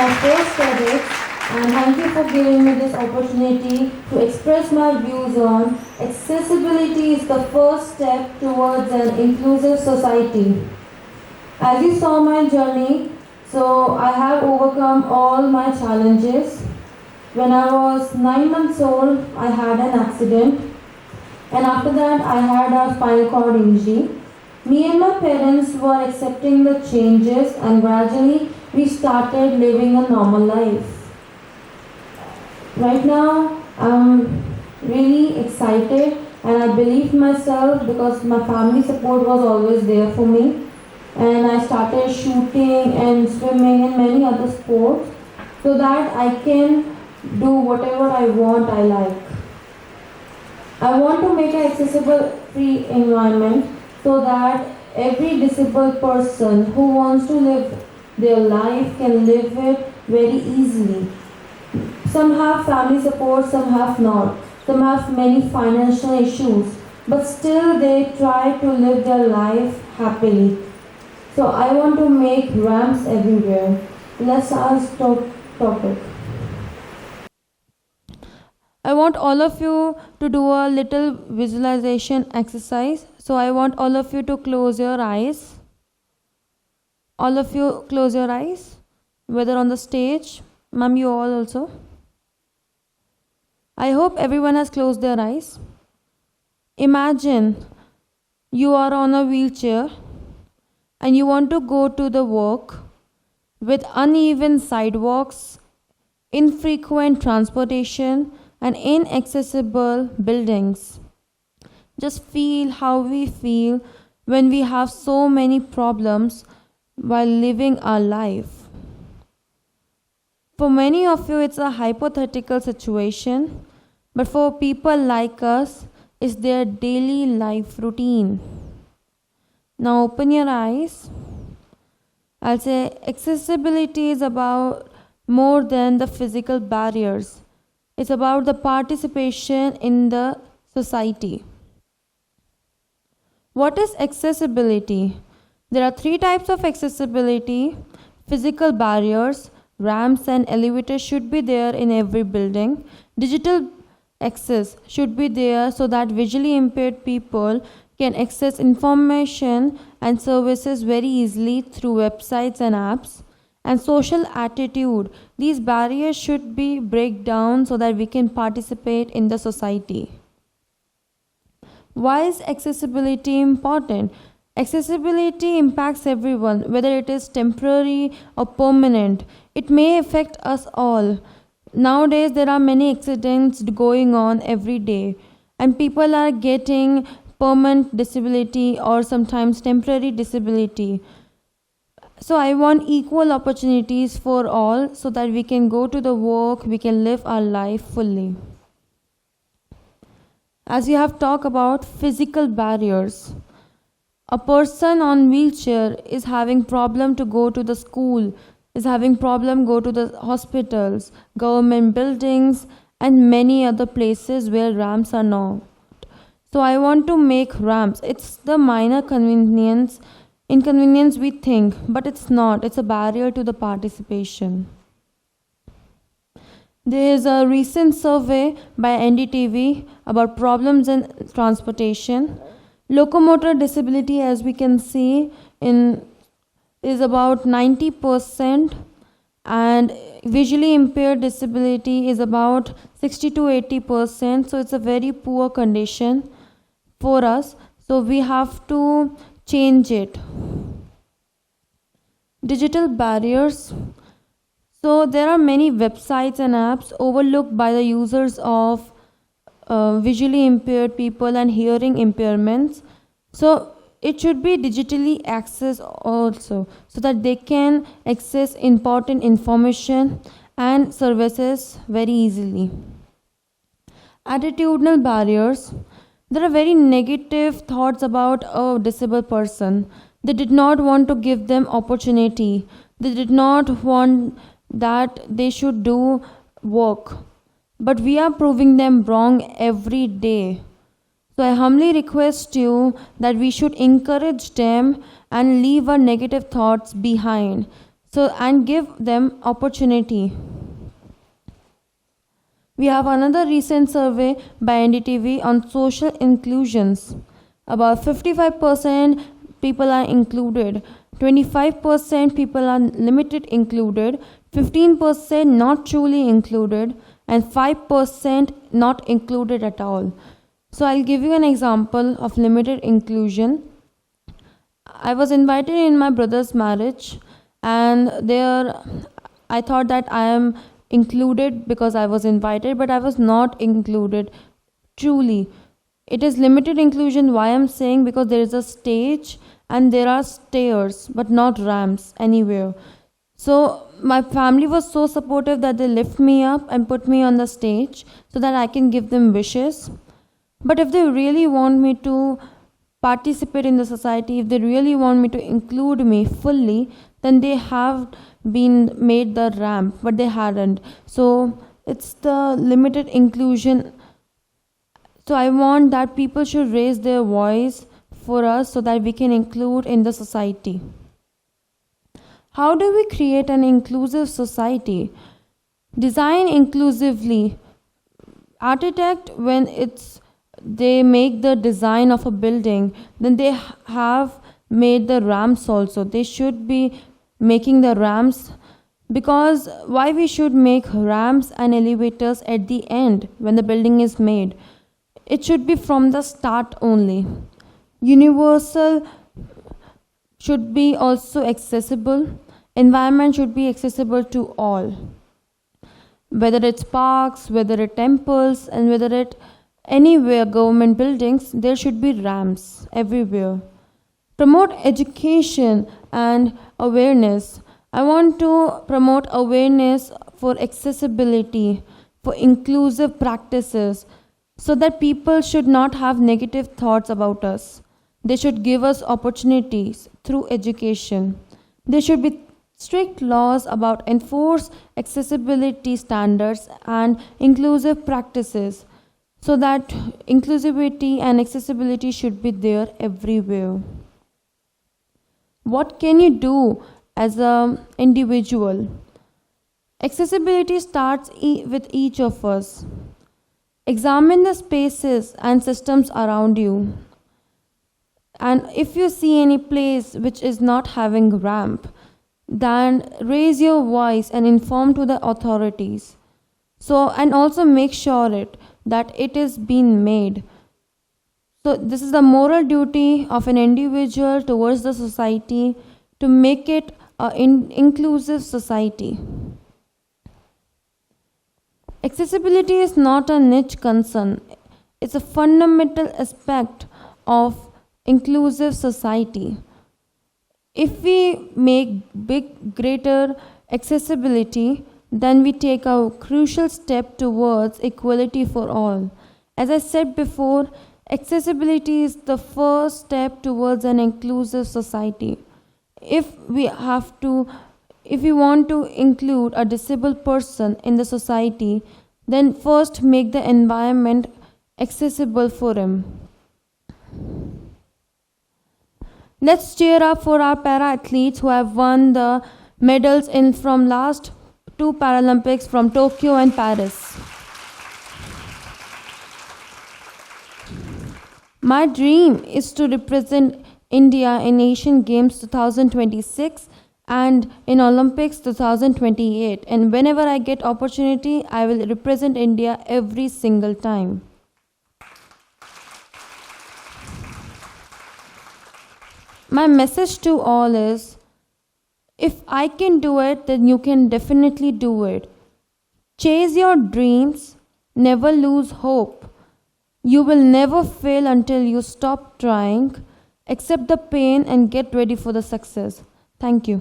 my first TEDx, and thank you for giving me this opportunity to express my views on accessibility is the first step towards an inclusive society. As you saw my journey, so I have overcome all my challenges. When I was 9 months old, I had an accident, and after that I had a spinal cord injury. Me and my parents were accepting the changes, and gradually we started living a normal life. Right now, I'm really excited and I believe myself because my family support was always there for me. And I started shooting and swimming and many other sports so that I can do whatever I want, I like. I want to make an accessible free environment so that every disabled person who wants to live their life can live it very easily. Some have family support, some have not. Some have many financial issues, but still they try to live their life happily. So I want to make ramps everywhere. Let's ask topic. I want all of you to do a little visualization exercise. So I want all of you to close your eyes. All of you close your eyes, whether on the stage, ma'am, you all also. I hope everyone has closed their eyes. Imagine you are on a wheelchair and you want to go to the work with uneven sidewalks, infrequent transportation, and inaccessible buildings. Just feel how we feel when we have so many problems while living our life. For many of you, it's a hypothetical situation, but for people like us, it's their daily life routine. Now open your eyes. I'll say accessibility is about more than the physical barriers. It's about the participation in the society. What is accessibility? There are 3 types of accessibility. Physical barriers, ramps and elevators should be there in every building. Digital access should be there so that visually impaired people can access information and services very easily through websites and apps. And social attitude, these barriers should be break down so that we can participate in the society. Why is accessibility important? Accessibility impacts everyone, whether it is temporary or permanent. It may affect us all. Nowadays, there are many accidents going on every day, and people are getting permanent disability or sometimes temporary disability. So I want equal opportunities for all so that we can go to the work, we can live our life fully. As you have talked about physical barriers, a person on wheelchair is having problem to go to the school, is having problem go to the hospitals, government buildings, and many other places where ramps are not. So I want to make ramps. It's the minor inconvenience we think, but it's not. It's a barrier to the participation. There is a recent survey by NDTV about problems in transportation. Locomotor disability, as we can see, is about 90%, and visually impaired disability is about 60 to 80%. So it's a very poor condition for us. So we have to change it. Digital barriers. So there are many websites and apps overlooked by the users of visually impaired people and hearing impairments. So it should be digitally accessed also so that they can access important information and services very easily. Attitudinal barriers. There are very negative thoughts about a disabled person. They did not want to give them opportunity. They did not want that they should do work. But we are proving them wrong every day. So I humbly request you that we should encourage them and leave our negative thoughts behind and give them opportunity. We have another recent survey by NDTV on social inclusions. About 55% people are included, 25% people are limited included, 15% not truly included, and 5% not included at all. So I'll give you an example of limited inclusion. I was invited in my brother's marriage, and there I thought that I am included because I was invited, but I was not included truly. It is limited inclusion. Why I'm saying? Because there is a stage and there are stairs, but not ramps anywhere. So my family was so supportive that they lift me up and put me on the stage so that I can give them wishes. But if they really want me to participate in the society, if they really want me to include me fully, then they have been made the ramp, but they hadn't. So it's the limited inclusion. So I want that people should raise their voice for us so that we can include in the society. How do we create an inclusive society? Design inclusively. Architect, when they make the design of a building, then they have made the ramps also. They should be making the ramps, because why we should make ramps and elevators at the end when the building is made? It should be from the start only. Universal should be also accessible. Environment should be accessible to all. Whether it's parks, whether it's temples, and whether it anywhere government buildings, there should be ramps everywhere. Promote education and awareness. I want to promote awareness for accessibility, for inclusive practices, so that people should not have negative thoughts about us. They should give us opportunities through education. There should be strict laws about enforce accessibility standards and inclusive practices, so that inclusivity and accessibility should be there everywhere. What can you do as an individual? Accessibility starts with each of us. Examine the spaces and systems around you. And if you see any place which is not having ramp, then raise your voice and inform to the authorities. So, and also make sure that it is being made. So this is the moral duty of an individual towards the society to make it an inclusive society. Accessibility is not a niche concern. It's a fundamental aspect of inclusive society. If we make greater accessibility, then we take a crucial step towards equality for all. As I said before, accessibility is the first step towards an inclusive society. If we want to include a disabled person in the society, then first make the environment accessible for him. Let's cheer up for our para-athletes who have won the medals from last 2 Paralympics from Tokyo and Paris. My dream is to represent India in Asian Games 2026 and in Olympics 2028. And whenever I get opportunity, I will represent India every single time. My message to all is, if I can do it, then you can definitely do it. Chase your dreams, never lose hope. You will never fail until you stop trying. Accept the pain and get ready for the success. Thank you.